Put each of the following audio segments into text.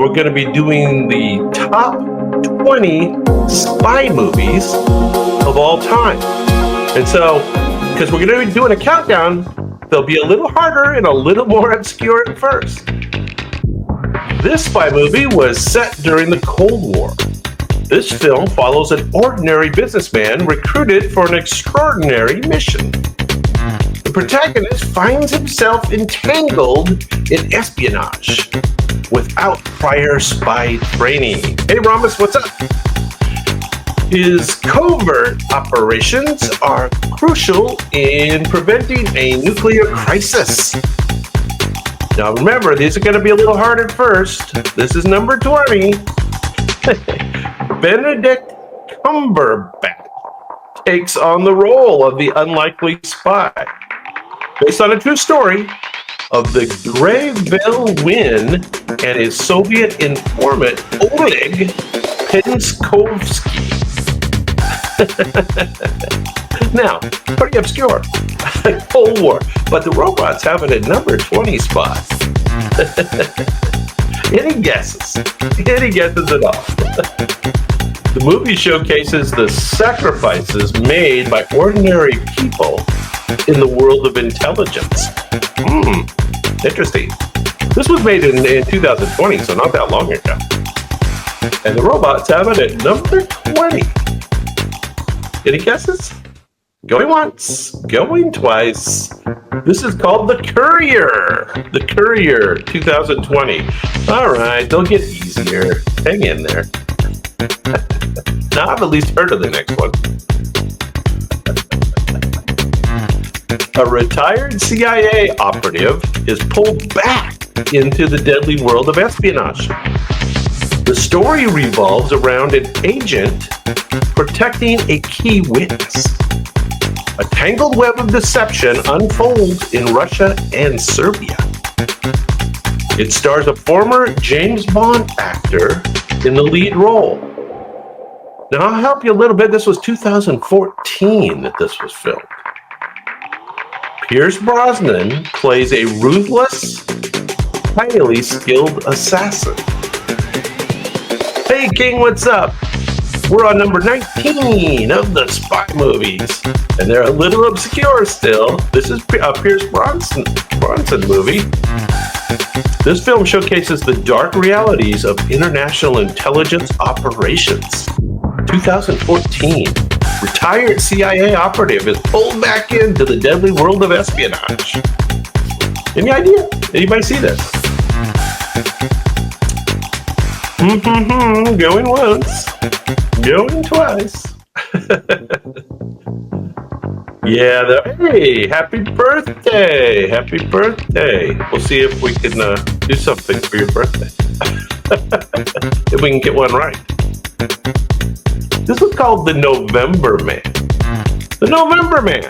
we're going to be doing the top 20 spy movies of all time. And so, because we're going to be doing a countdown, they'll be a little harder and a little more obscure at first. This spy movie was set during the Cold War. This film follows an ordinary businessman recruited for an extraordinary mission. The protagonist finds himself entangled in espionage without prior spy training. Hey, Rhombus, what's up? His covert operations are crucial in preventing a nuclear crisis. Now remember, these are going to be a little hard at first. This is number 20. Benedict Cumberbatch takes on the role of the unlikely spy. Based on a true story of the Grayville Win and his Soviet informant Oleg Penskovsky. Now, pretty obscure. Cold War, but the robots have it at number 20 spot. Any guesses? Any guesses at all? The movie showcases the sacrifices made by ordinary people in the world of intelligence. Interesting. This was made in 2020, so not that long ago. And the robots have it at number 20. Any guesses? Going once, going twice. This is called The Courier. The Courier 2020. All right, they'll get easier. Hang in there. Now I've at least heard of the next one. A retired CIA operative is pulled back into the deadly world of espionage. The story revolves around an agent protecting a key witness. A tangled web of deception unfolds in Russia and Serbia. It stars a former James Bond actor in the lead role. Now, I'll help you a little bit. This was 2014 that this was filmed. Pierce Brosnan plays a ruthless, highly skilled assassin. Hey, King, what's up? We're on number 19 of the spy movies, and they're a little obscure still. This is a Pierce Bronson movie. This film showcases the dark realities of international intelligence operations. 2014, retired CIA operative is pulled back into the deadly world of espionage. Any idea? Anybody see this? Going once, going twice. Yeah, hey, happy birthday. Happy birthday. We'll see if we can do something for your birthday. If we can get one right. This was called The November Man. The November Man.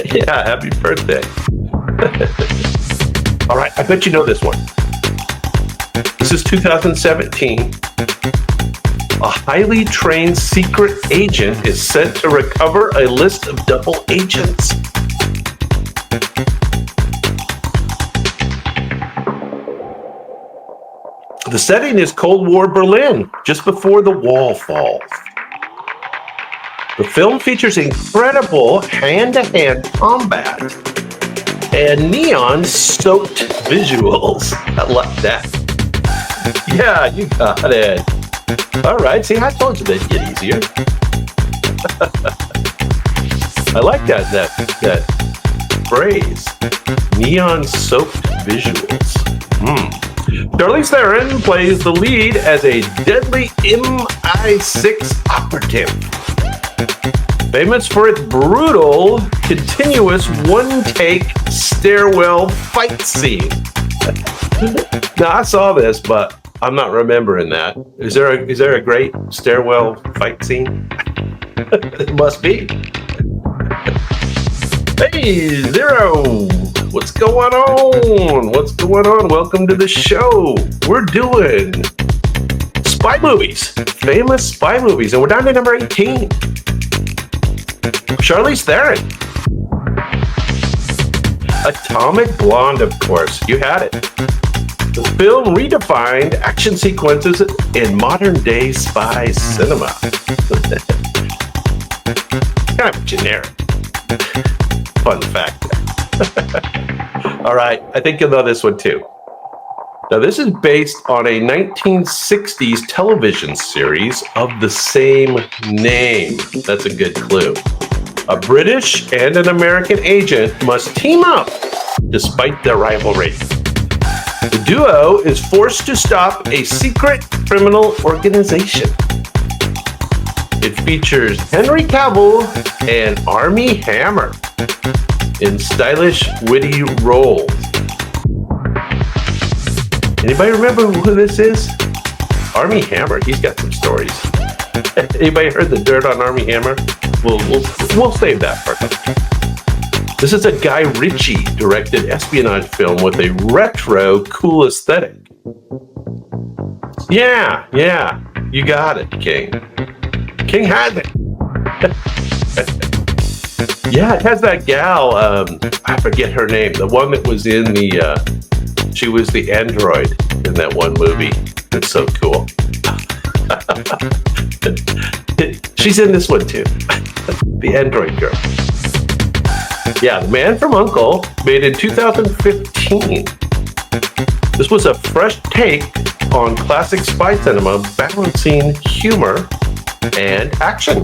Yeah, happy birthday. All right, I bet you know this one. This is 2017. A highly trained secret agent is sent to recover a list of double agents. The setting is Cold War Berlin, just before the wall falls. The film features incredible hand-to-hand combat and neon-soaked visuals. I like that. Yeah, you got it. All right, see, I told you they'd get easier. I like that phrase. Neon-soaked visuals. Charlize Theron plays the lead as a deadly MI6 operative. Famous for its brutal, continuous one-take stairwell fight scene. Now, I saw this, but I'm not remembering that. Is there a great stairwell fight scene? It must be. Hey, Zero! What's going on? What's going on? Welcome to the show. We're doing spy movies, famous spy movies, and we're down to number 18. Charlize Theron. Atomic Blonde, of course. You had it. The film redefined action sequences in modern-day spy cinema. Kind of generic. Fun fact. All right, I think you'll know this one too. Now, this is based on a 1960s television series of the same name. That's a good clue. A British and an American agent must team up despite their rivalry. The duo is forced to stop a secret criminal organization. It features Henry Cavill and Armie Hammer in stylish, witty roles. Anybody remember who this is? Armie Hammer. He's got some stories. Anybody heard the dirt on Armie Hammer? We'll save that for another. This is a Guy Ritchie directed espionage film with a retro, cool aesthetic. Yeah, you got it, King. King has it. Yeah, it has that gal, I forget her name, the one that was in she was the android in that one movie. It's so cool. She's in this one too. The android girl. Yeah, The Man from U.N.C.L.E., made in 2015. This was a fresh take on classic spy cinema, balancing humor and action.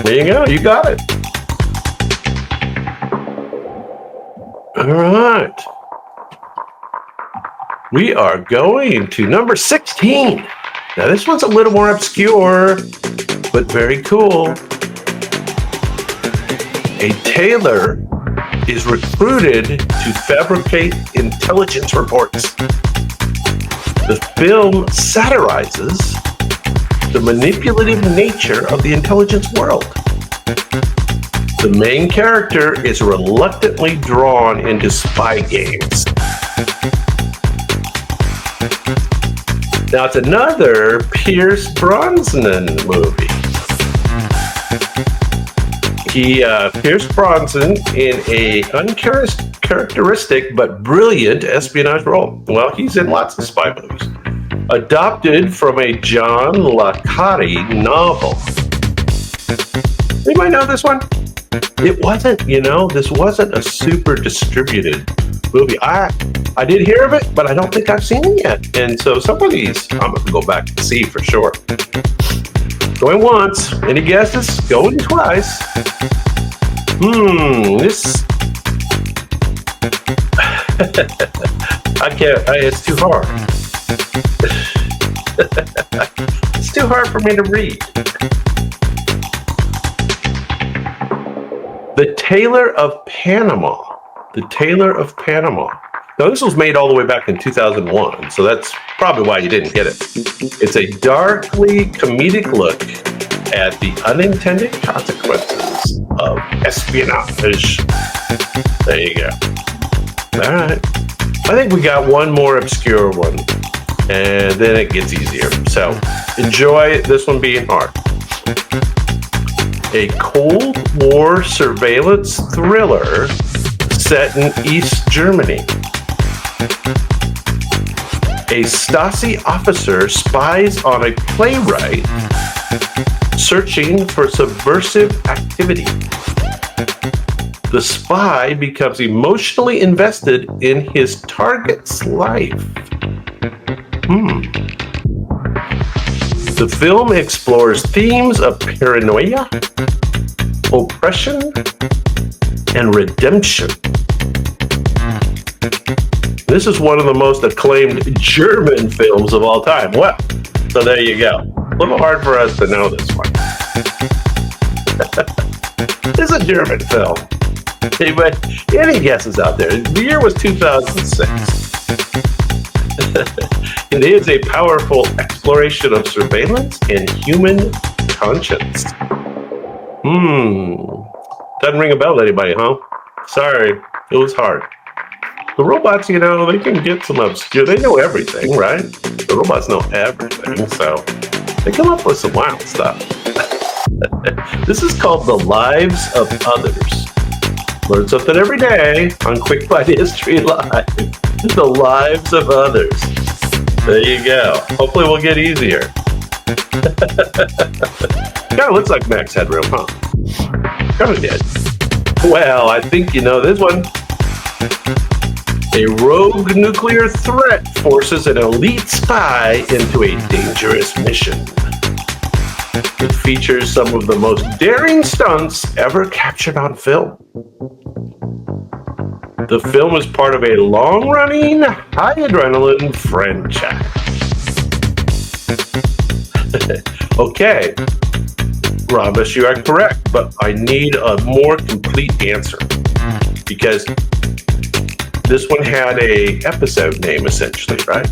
There you go, you got it. All right. We are going to number 16. Now, this one's a little more obscure, but very cool. A tailor is recruited to fabricate intelligence reports. The film satirizes the manipulative nature of the intelligence world. The main character is reluctantly drawn into spy games. Now, it's another Pierce Brosnan movie. Pierce Brosnan in a uncharacteristic but brilliant espionage role. Well, he's in lots of spy movies. Adopted from a John le Carre novel. Anybody know this one? It wasn't, this wasn't a super distributed movie. I did hear of it, but I don't think I've seen it yet. And so some of these I'm going to go back and see for sure. Going once. Any guesses? Going twice. This... I can't. It's too hard. It's too hard for me to read. The Tailor of Panama. The Tailor of Panama. Now, this was made all the way back in 2001, so that's probably why you didn't get it. It's a darkly comedic look at the unintended consequences of espionage. There you go. All right. I think we got one more obscure one, and then it gets easier. So enjoy this one being hard. A Cold War surveillance thriller set in East Germany. A Stasi officer spies on a playwright searching for subversive activity. The spy becomes emotionally invested in his target's life. The film explores themes of paranoia, oppression, and redemption. This is one of the most acclaimed German films of all time. Well, so there you go. A little hard for us to know this one. It's a German film. Any guesses out there? The year was 2006. It is a powerful exploration of surveillance and human conscience. Doesn't ring a bell to anybody, huh? Sorry, it was hard. The robots, they can get some obscure. They know everything, right? The robots know everything, so they come up with some wild stuff. This is called The Lives of Others. Learn something every day on Quick Bite History Live. The lives of others. There you go. Hopefully we'll get easier. Kind of looks like Max Headroom, huh? Kind of did. Well, I think you know this one. A rogue nuclear threat forces an elite spy into a dangerous mission. It features some of the most daring stunts ever captured on film. The film is part of a long-running, high-adrenaline franchise. Okay, Rhombus, you are correct, but I need a more complete answer because this one had a episode name, essentially, right?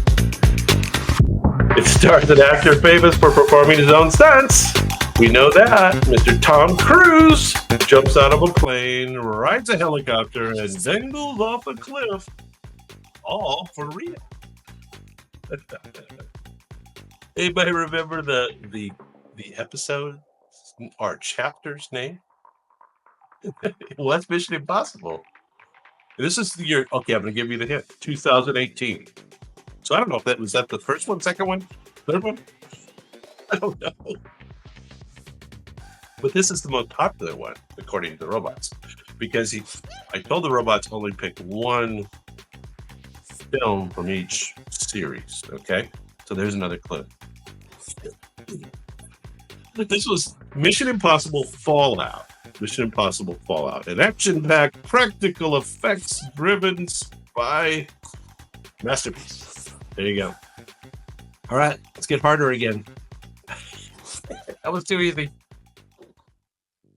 It stars an actor famous for performing his own stunts. We know that. Mr. Tom Cruise jumps out of a plane, rides a helicopter, and dangles off a cliff. All for real. Anybody remember the episode or chapter's name? Well, that's Mission Impossible. This is the year. Okay, I'm going to give you the hint. 2018. So I don't know if that was the first one, second one, third one. I don't know. But this is the most popular one, according to the robots, because I told the robots only pick one film from each series. Okay, so there's another clue. This was Mission Impossible Fallout. Mission Impossible Fallout, an action-packed, practical effects-driven spy masterpiece. There you go. All right, let's get harder again. That was too easy.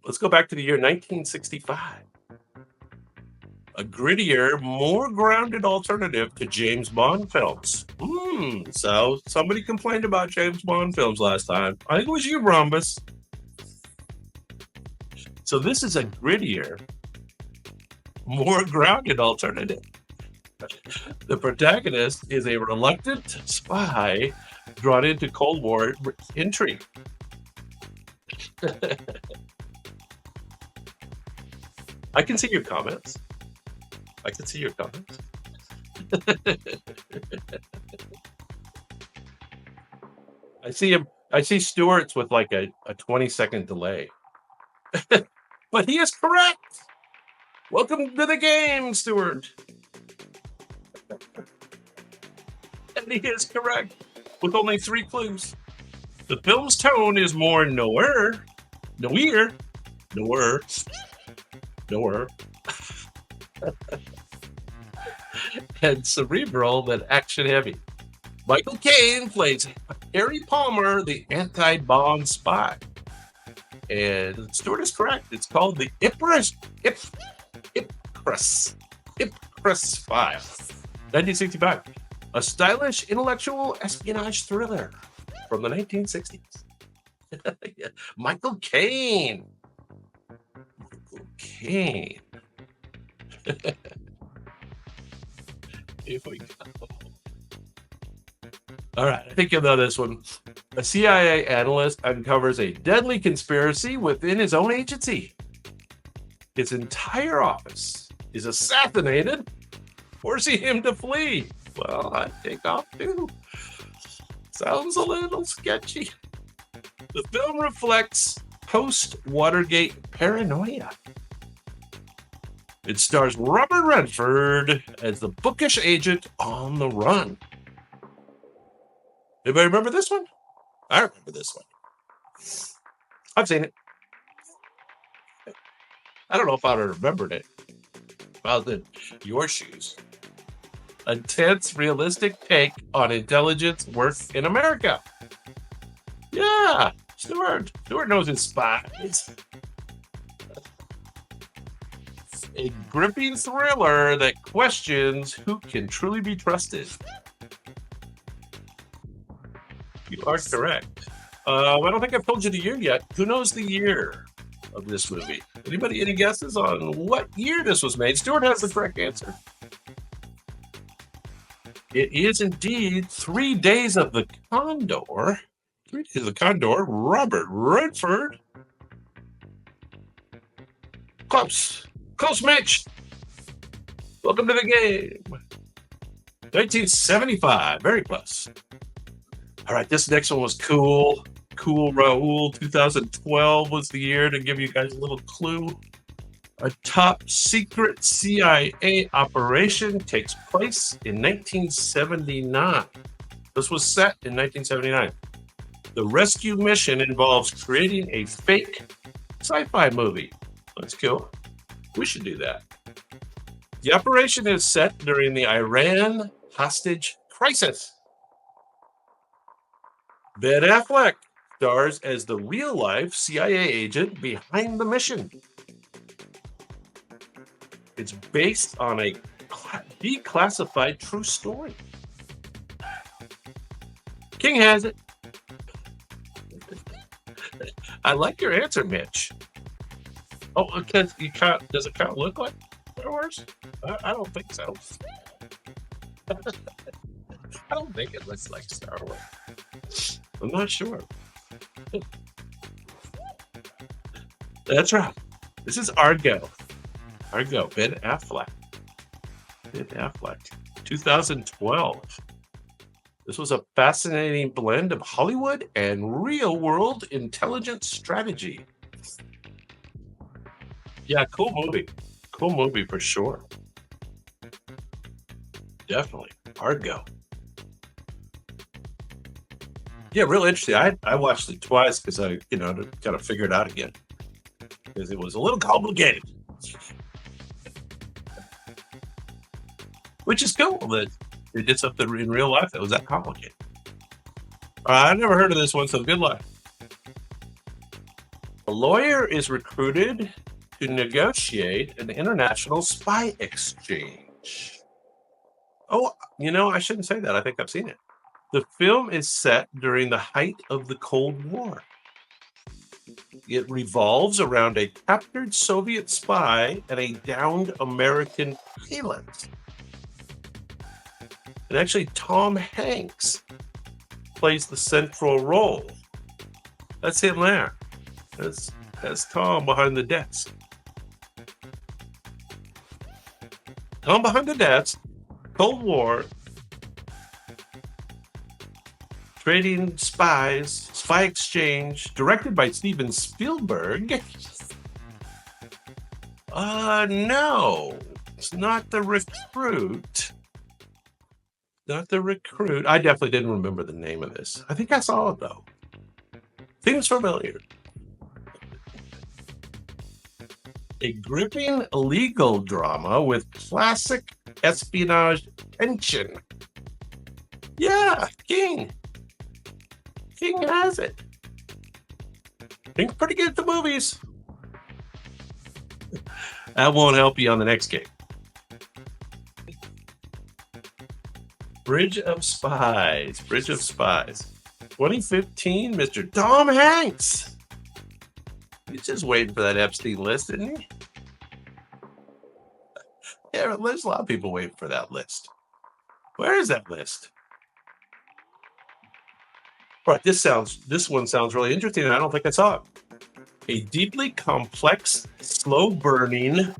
Let's go back to the year 1965. A grittier, more grounded alternative to James Bond films. So somebody complained about James Bond films last time. I think it was you, Rhombus. So this is a grittier, more grounded alternative. The protagonist is a reluctant spy drawn into Cold War intrigue. I can see your comments. I see him. I see Stewart's with like a 20-second delay. But he is correct. Welcome to the game, Stewart. And he is correct with only 3 clues. The film's tone is more noir, and cerebral than action heavy. Michael Caine plays Harry Palmer, the anti-Bond spy. And Stuart is correct. It's called the Ipcress File. 1965. A stylish intellectual espionage thriller from the 1960s. Michael Caine. Here we go. All right, I think you'll know this one. A CIA analyst uncovers a deadly conspiracy within his own agency. His entire office is assassinated, forcing him to flee. Well, I'd take off too. Sounds a little sketchy. The film reflects post-Watergate paranoia. It stars Robert Redford as the bookish agent on the run. Anybody remember this one? I remember this one. I've seen it. I don't know if I would have remembered it if I was in your shoes. A tense, realistic take on intelligence work in America. Yeah, Stewart knows his spies. A gripping thriller that questions who can truly be trusted. You are correct. I don't think I've told you the year yet. Who knows the year of this movie? Anybody, any guesses on what year this was made? Stuart has the correct answer. It is indeed 3 Days of the Condor. 3 Days of the Condor, Robert Redford. Close. Close, Mitch. Welcome to the game. 1975. Very close. All right, this next one was cool. Cool, Raul. 2012 was the year, to give you guys a little clue. A top secret CIA operation takes place in 1979. This was set in 1979. The rescue mission involves creating a fake sci-fi movie. That's cool. We should do that. The operation is set during the Iran hostage crisis. Ben Affleck stars as the real-life CIA agent behind the mission. It's based on a declassified true story. King has it. I like your answer, Mitch. Oh, because you can't. Does it kind of look like Star Wars? I don't think so. I don't think it looks like Star Wars. I'm not sure. That's right. This is Argo. Argo, Ben Affleck. Ben Affleck. 2012. This was a fascinating blend of Hollywood and real-world intelligence strategy. Yeah, cool movie. Cool movie for sure. Definitely. Argo. Yeah, real interesting. I watched it twice because I, to kind of figure it out again. Because it was a little complicated. Which is cool that they did something in real life that was that complicated. I never heard of this one, so good luck. A lawyer is recruited to negotiate an international spy exchange. Oh, I shouldn't say that. I think I've seen it. The film is set during the height of the Cold War. It revolves around a captured Soviet spy and a downed American pilot. And actually, Tom Hanks plays the central role. That's him there. That's Tom behind the desk. Tom behind the desk, Cold War, trading spies, spy exchange, directed by Steven Spielberg. No, it's not The Recruit. Not The Recruit. I definitely didn't remember the name of this. I think I saw it, though. Seems familiar. A gripping legal drama with classic espionage tension. Yeah, King. King has it. King's pretty good at the movies. That won't help you on the next game. Bridge of Spies. Bridge of Spies. 2015, Mr. Tom Hanks. He's just waiting for that Epstein list, isn't he? Yeah, there's a lot of people waiting for that list. Where is that list? All right, this one sounds really interesting, and I don't think I saw it. A deeply complex, slow-burning,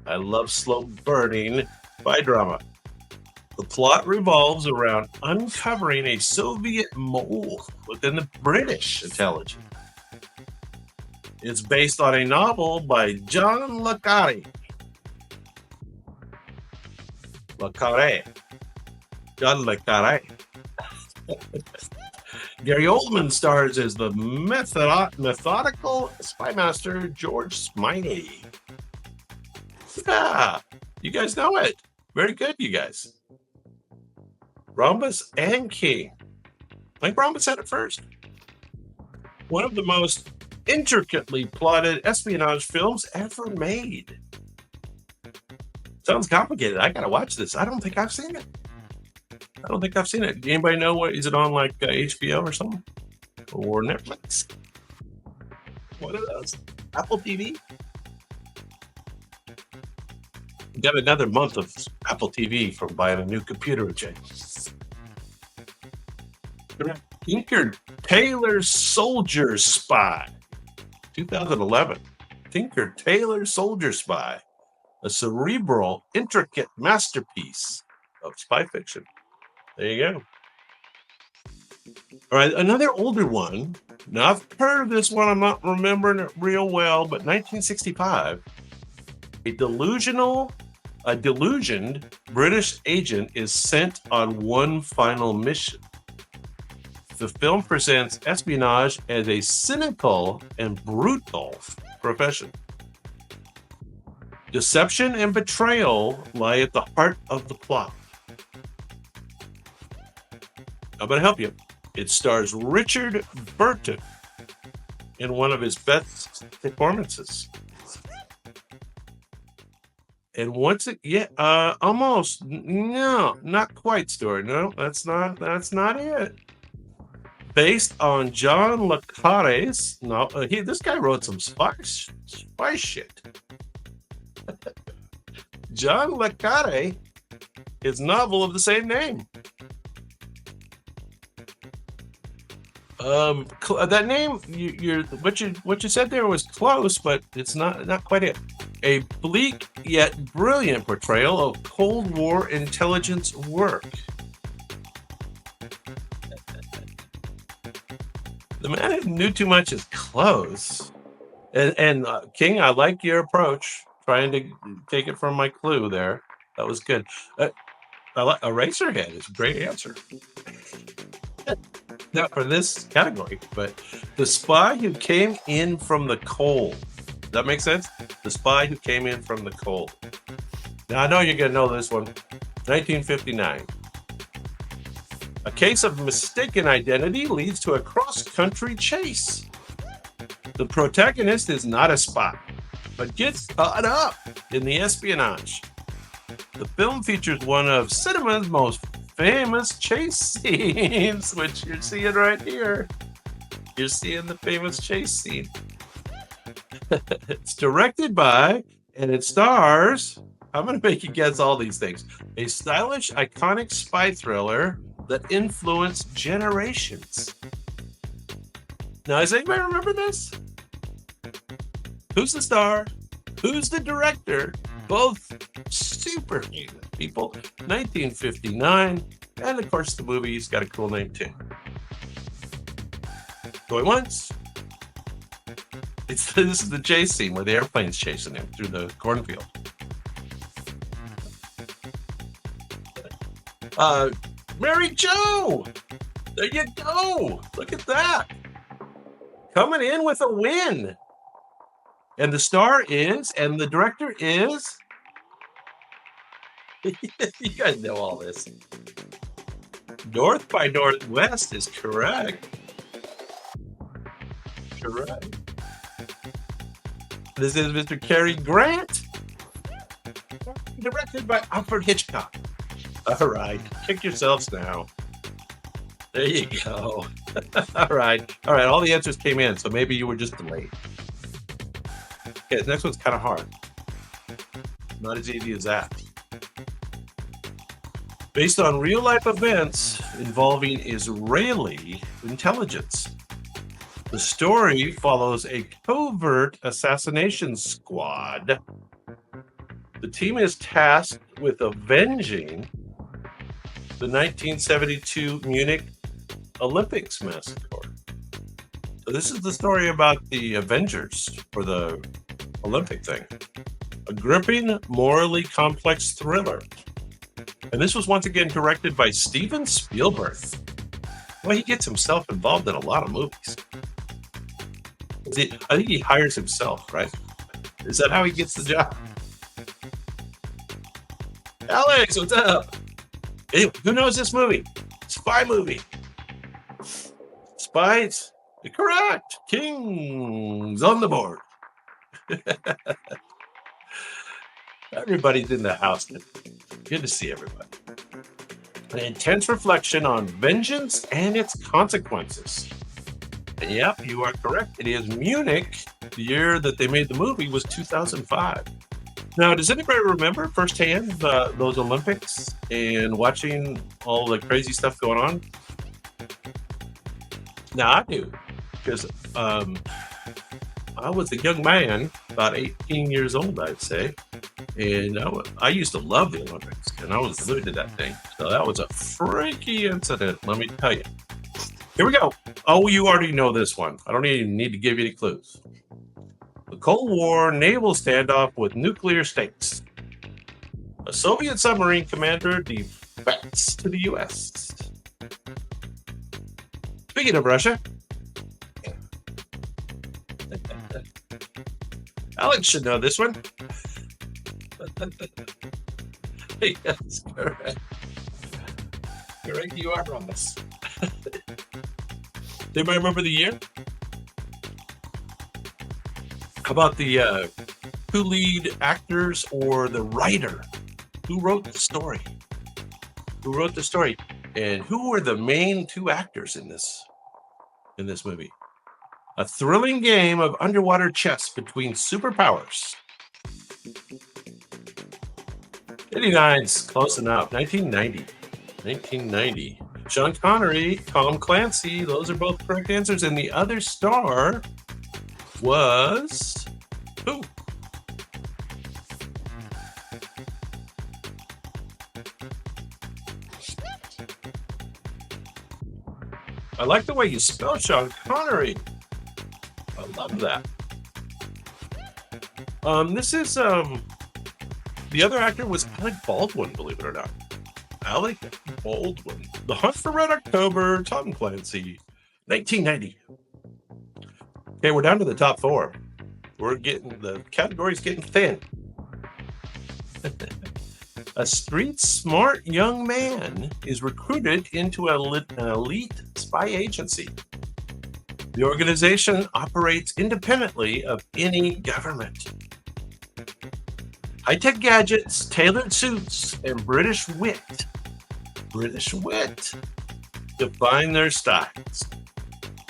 I love slow-burning, spy drama. The plot revolves around uncovering a Soviet mole within the British intelligence. It's based on a novel by John le Carre. John le Carre. Gary Oldman stars as the methodical spy master George Smiley. Yeah, you guys know it. Very good, you guys. Rhombus and King. I think Rhombus had it first. One of the most intricately plotted espionage films ever made. Sounds complicated. I gotta watch this. I don't think I've seen it. Anybody know what is it on, like HBO or something? Or Netflix? What are those? Apple TV? We got another month of Apple TV from buying a new computer, Jay. Tinker Tailor Soldier Spy. 2011. Tinker Tailor Soldier Spy. a cerebral, intricate masterpiece of spy fiction. There you go. All right, another older one. Now, I've heard of this one. I'm not remembering it real well, but 1965, a delusioned British agent is sent on one final mission. The film presents espionage as a cynical and brutal profession. Deception and betrayal lie at the heart of the plot. I'm going to help you. It stars Richard Burton in one of his best performances. And almost. No, not quite, Stuart. No, that's not it. Based on John le Carre's. No, this guy wrote some spy shit. John le Carre, his novel of the same name. That name, what you said there was close, but it's not quite it. A bleak yet brilliant portrayal of Cold War intelligence work. The man who knew too much is close. And King, I like your approach, trying to take it from my clue there. That was good. Eraserhead is a great answer. Not for this category, but the spy who came in from the cold. Does that make sense? The spy who came in from the cold. Now, I know you're going to know this one. 1959. A case of mistaken identity leads to a cross-country chase. The protagonist is not a spy, but gets caught up in the espionage. The film features one of cinema's most famous chase scenes, which you're seeing right here. You're seeing the famous chase scene. It's directed by, and it stars, I'm going to make you guess all these things, a stylish, iconic spy thriller that influenced generations. Now, does anybody remember this? Who's the star? Who's the director? Both super famous people. 1959. And of course, the movie's got a cool name too. Going once. This is the chase scene where the airplane's chasing him through the cornfield. Mary Jo! There you go! Look at that! Coming in with a win! And the star is, and the director is... You guys know all this. North by Northwest is correct. Correct. This is Mr. Cary Grant. Directed by Alfred Hitchcock. All right. Kick yourselves now. There you go. All right. All the answers came in, so maybe you were just delayed. Okay, this next one's kind of hard. Not as easy as that. Based on real-life events involving Israeli intelligence. The story follows a covert assassination squad. The team is tasked with avenging the 1972 Munich Olympics massacre. So this is the story about the Avengers for the Olympic thing. A gripping, morally complex thriller. And this was once again directed by Steven Spielberg. Well, he gets himself involved in a lot of movies. I think he hires himself, right? Is that how he gets the job? Alex, what's up? Hey, who knows this movie? Spy movie. Spies. You're correct. King's on the board. Everybody's in the house. Good to see everybody. An intense reflection on vengeance and its consequences. And yep, you are correct. It is Munich. The year that they made the movie was 2005. Now, does anybody remember firsthand those Olympics and watching all the crazy stuff going on? Now, I do, because I was a young man, about 18 years old, I'd say. And I used to love the Olympics, and I was glued to that thing. So that was a freaky incident, let me tell you. Here we go. Oh, you already know this one. I don't even need to give you any clues. The Cold War naval standoff with nuclear states. A Soviet submarine commander defects to the U.S. Speaking of Russia, Alex should know this one. Yes, correct. Correct, you are on this. Anybody remember the year? How about the two lead actors or the writer? Who wrote the story? Who wrote the story? And who were the main two actors in this movie? A thrilling game of underwater chess between superpowers. 89's close enough. 1990. Sean Connery, Tom Clancy. Those are both correct answers. And the other star was who? I like the way you spell Sean Connery. I love that. This is the other actor was Alec Baldwin, believe it or not. Alec Baldwin. The Hunt for Red October, Tom Clancy, 1990. Okay, we're down to the top four. The category's getting thin. A street smart young man is recruited into an elite spy agency. The organization operates independently of any government. High-tech gadgets, tailored suits, and British wit define their styles.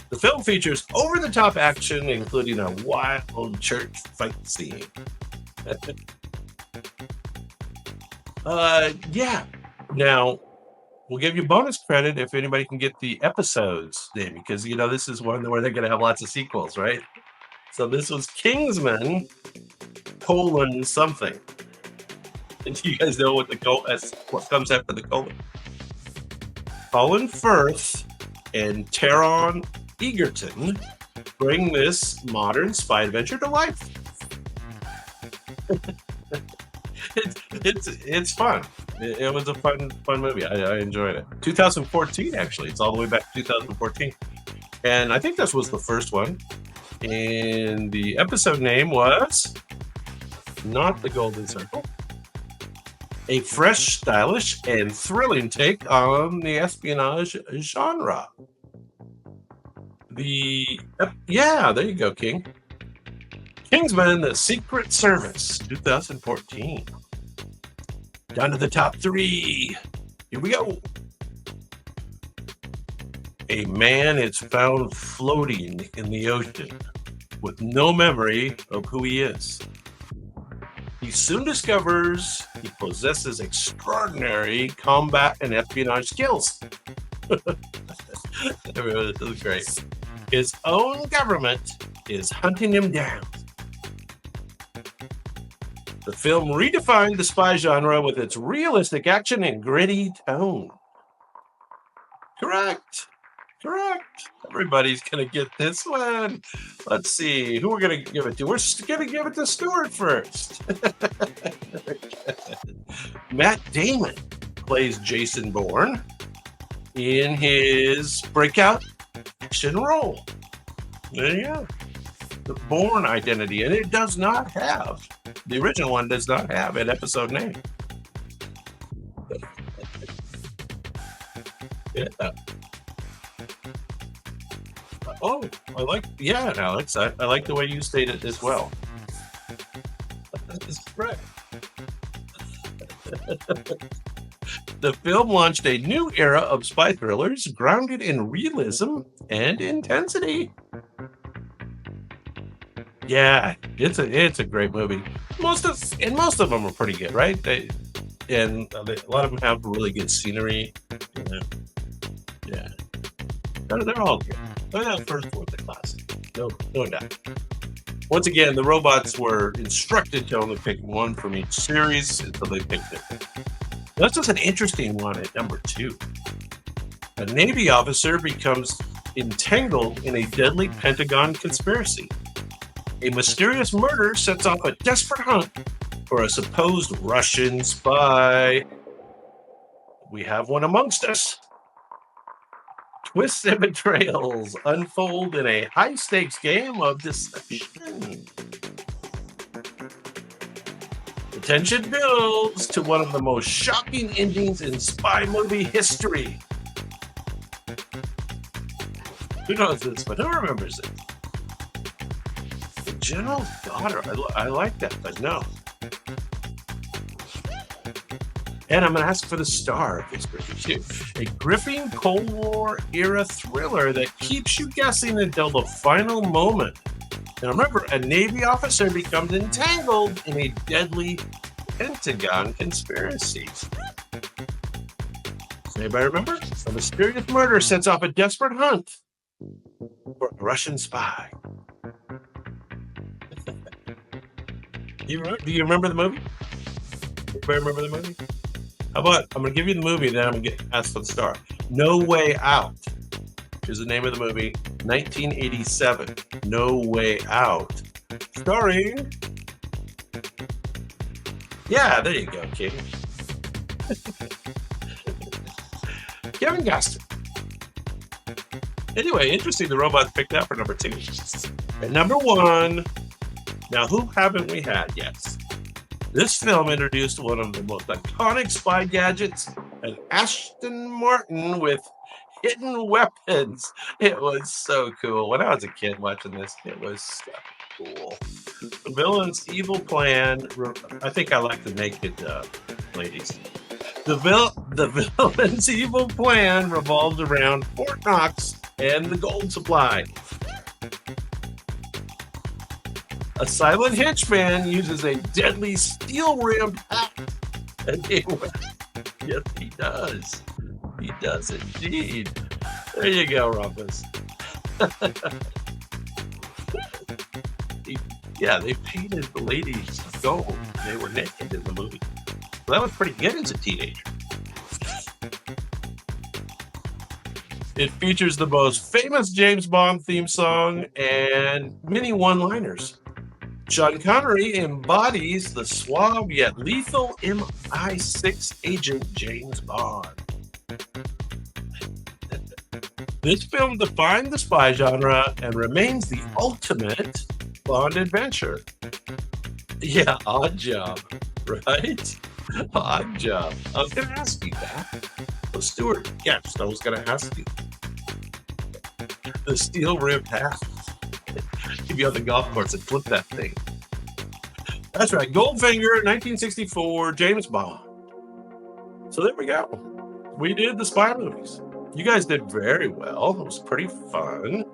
The film features over-the-top action, including a wild church fight scene. Yeah. Now, we'll give you bonus credit if anybody can get the episodes name, because this is one where they're going to have lots of sequels, right? So this was Kingsman : something. And do you guys know what what comes after the colon? Colin Firth and Taron Egerton bring this modern spy adventure to life. It's fun. It was a fun movie. I enjoyed it. 2014, actually. It's all the way back to 2014. And I think this was the first one. And the episode name was not The Golden Circle. A fresh, stylish, and thrilling take on the espionage genre. There you go, King. Kingsman: The Secret Service, 2014. Down to the top three. Here we go. A man is found floating in the ocean with no memory of who he is. He soon discovers he possesses extraordinary combat and espionage skills. This is great. His own government is hunting him down. The film redefined the spy genre with its realistic action and gritty tone. Correct. Everybody's going to get this one. Let's see who we're going to give it to. We're going to give it to Stuart first. Matt Damon plays Jason Bourne in his breakout action role. There you go. The Bourne identity. And it does not have, the original one does not have an episode name. Yeah. Oh, Alex, I like the way you stated it as well. That is correct. The film launched a new era of spy thrillers grounded in realism and intensity. Yeah, it's a great movie. Most of them are pretty good, right? A lot of them have really good scenery. Yeah, they're all good. That first one's a classic. No doubt. Once again, the robots were instructed to only pick one from each series until they picked it. That's just an interesting one at number 2. A Navy officer becomes entangled in a deadly Pentagon conspiracy. A mysterious murder sets off a desperate hunt for a supposed Russian spy. We have one amongst us. Twists and betrayals unfold in a high-stakes game of deception. The tension builds to one of the most shocking endings in spy movie history. Who knows this, but who remembers it? The General's Daughter. I like that, but no. And I'm going to ask for the star of this movie, too. A gripping Cold War era thriller that keeps you guessing until the final moment. Now remember, a Navy officer becomes entangled in a deadly Pentagon conspiracy. Does anybody remember? A mysterious murder sets off a desperate hunt for a Russian spy. Do you remember the movie? Anybody remember the movie? How about, I'm going to give you the movie, then I'm going to get asked for the star. No Way Out is the name of the movie. 1987. No Way Out. Starring... Yeah, there you go, King. Kevin Costner. Anyway, interesting the robots picked out for number 2. And number 1, now who haven't we had yet? This film introduced one of the most iconic spy gadgets, an Aston Martin with hidden weapons. It was so cool. When I was a kid watching this, it was so cool. The villain's evil plan, I think I like the naked ladies. The villain's evil plan revolves around Fort Knox and the gold supply. A silent henchman uses a deadly steel-rimmed hat. Yes, he does. He does indeed. There you go, Rumpus. Yeah, they painted the ladies gold. They were naked in the movie. Well, that was pretty good as a teenager. It features the most famous James Bond theme song and many one-liners. Sean Connery embodies the suave yet lethal MI6 agent James Bond. This film defined the spy genre and remains the ultimate Bond adventure. Yeah, odd job, right? Odd job. I was going to ask you that. Well, Stuart, yes, I was going to ask you. The steel-ribbed hat. You'd be on the golf course and flip that thing. That's right. Goldfinger, 1964, James Bond. So there we go. We did the spy movies. You guys did very well. It was pretty fun.